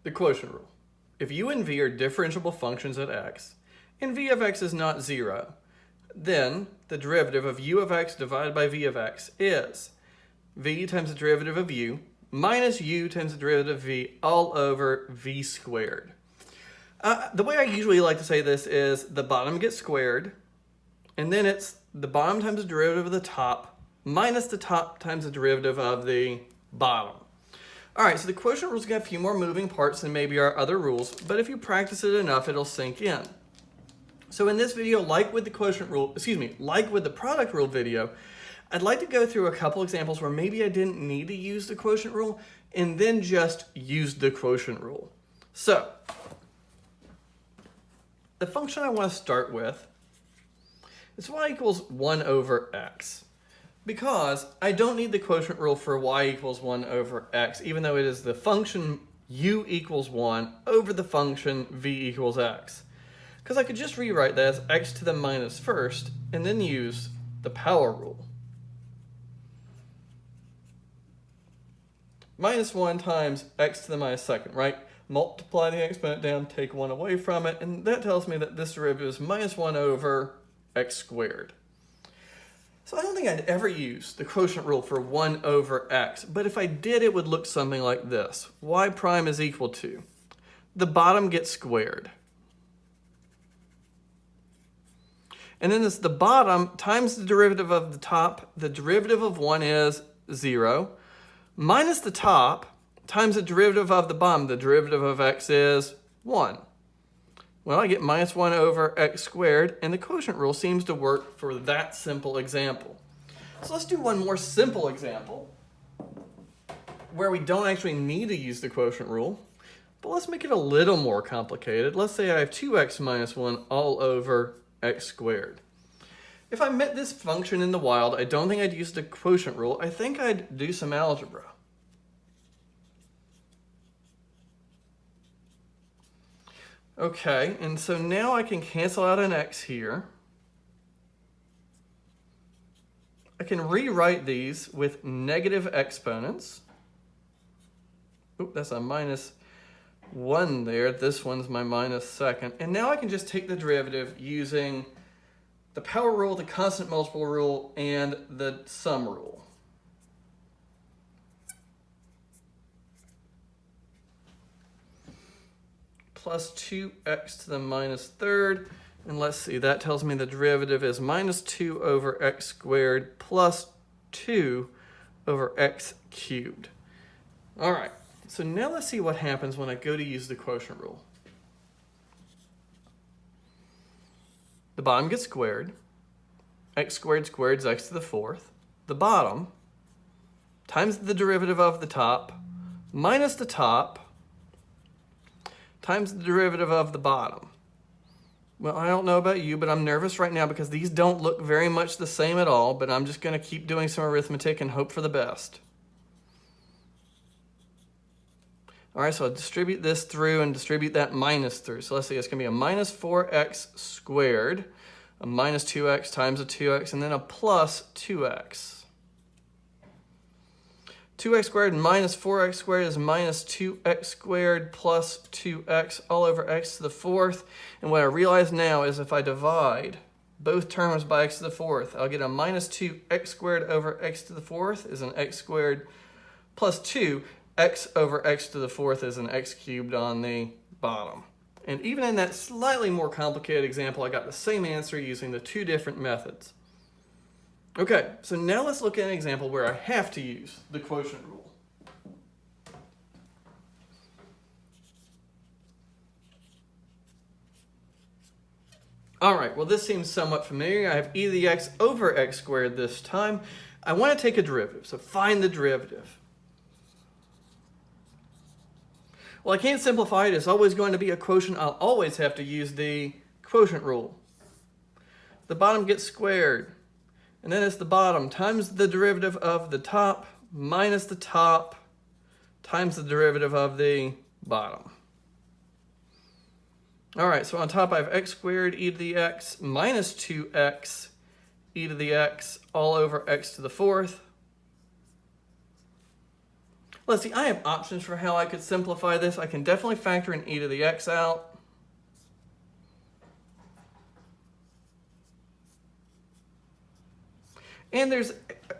The quotient rule. If u and v are differentiable functions at x, and v of x is not 0, then the derivative of u of x divided by v of x is v times the derivative of u minus u times the derivative of v all over v squared. The way I usually like to say this is the bottom gets squared, and then it's the bottom times the derivative of the top minus the top times the derivative of the bottom. All right, so the quotient rule's got a few more moving parts than maybe our other rules, but if you practice it enough, it'll sink in. So in this video, like with the product rule video, I'd like to go through a couple examples where maybe I didn't need to use the quotient rule and then just use the quotient rule. So the function I want to start with is y equals 1 over x. Because I don't need the quotient rule for y equals 1 over x, even though it is the function u equals 1 over the function v equals x. Because I could just rewrite that as x to the minus first and then use the power rule. Minus 1 times x to the minus second, right? Multiply the exponent down, take 1 away from it, and that tells me that this derivative is minus 1 over x squared. So I don't think I'd ever use the quotient rule for 1 over x, but if I did, it would look something like this. Y prime is equal to, the bottom gets squared. And then it's the bottom times the derivative of the top. The derivative of 1 is 0, minus the top times the derivative of the bottom. The derivative of x is 1. Well, I get minus 1 over x squared, and the quotient rule seems to work for that simple example. So let's do one more simple example where we don't actually need to use the quotient rule, but let's make it a little more complicated. Let's say I have 2x minus 1 all over x squared. If I met this function in the wild, I don't think I'd use the quotient rule. I think I'd do some algebra. Okay, and so now I can cancel out an x here. I can rewrite these with negative exponents. Oop, that's a minus 1 there. This one's my minus second. And now I can just take the derivative using the power rule, the constant multiple rule, and the sum rule. Plus 2x to the minus third. And let's see, that tells me the derivative is minus 2 over x squared plus 2 over x cubed. All right, so now let's see what happens when I go to use the quotient rule. The bottom gets squared. X squared squared is x to the fourth. The bottom times the derivative of the top minus the top times the derivative of the bottom. Well, I don't know about you, but I'm nervous right now because these don't look very much the same at all, but I'm just going to keep doing some arithmetic and hope for the best. All right, so I'll distribute this through and distribute that minus through. So let's see, it's going to be a minus 4x squared, a minus 2x times a 2x, and then a plus 2x. 2x squared minus 4x squared is minus 2x squared plus 2x all over x to the fourth. And what I realize now is if I divide both terms by x to the fourth, I'll get a minus 2x squared over x to the fourth is an x squared plus 2. X over x to the fourth is an x cubed on the bottom. And even in that slightly more complicated example, I got the same answer using the two different methods. Okay, so now let's look at an example where I have to use the quotient rule. All right, well, this seems somewhat familiar. I have e to the x over x squared this time. I want to take a derivative, so find the derivative. Well, I can't simplify it. It's always going to be a quotient. I'll always have to use the quotient rule. The bottom gets squared. And then it's the bottom times the derivative of the top minus the top times the derivative of the bottom. All right, so on top I have x squared e to the x minus 2x e to the x all over x to the fourth. Let's see, I have options for how I could simplify this. I can definitely factor an e to the x out. And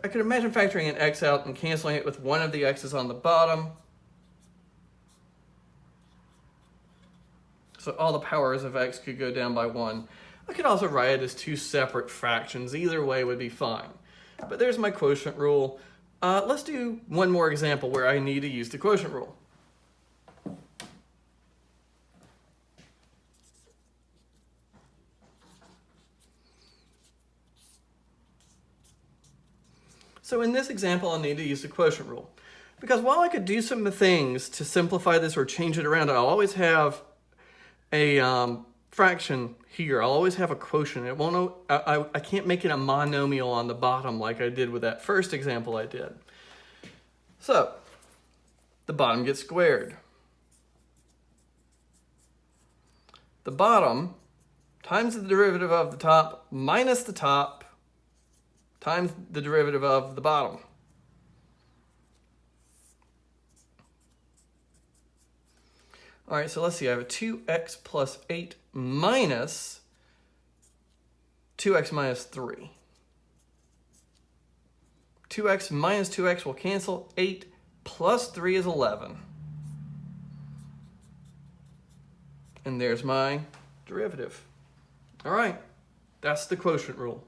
I could imagine factoring an x out and canceling it with one of the x's on the bottom. So all the powers of x could go down by 1. I could also write it as two separate fractions. Either way would be fine. But there's my quotient rule. Let's do one more example where I need to use the quotient rule. So in this example, I'll need to use the quotient rule. Because while I could do some things to simplify this or change it around, I'll always have a fraction here. I'll always have a quotient. It won't. I can't make it a monomial on the bottom like I did with that first example I did. So the bottom gets squared. The bottom times the derivative of the top minus the top times the derivative of the bottom. All right, so let's see. I have a 2x plus 8 minus 2x minus 3. 2x minus 2x will cancel. 8 plus 3 is 11. And there's my derivative. All right, that's the quotient rule.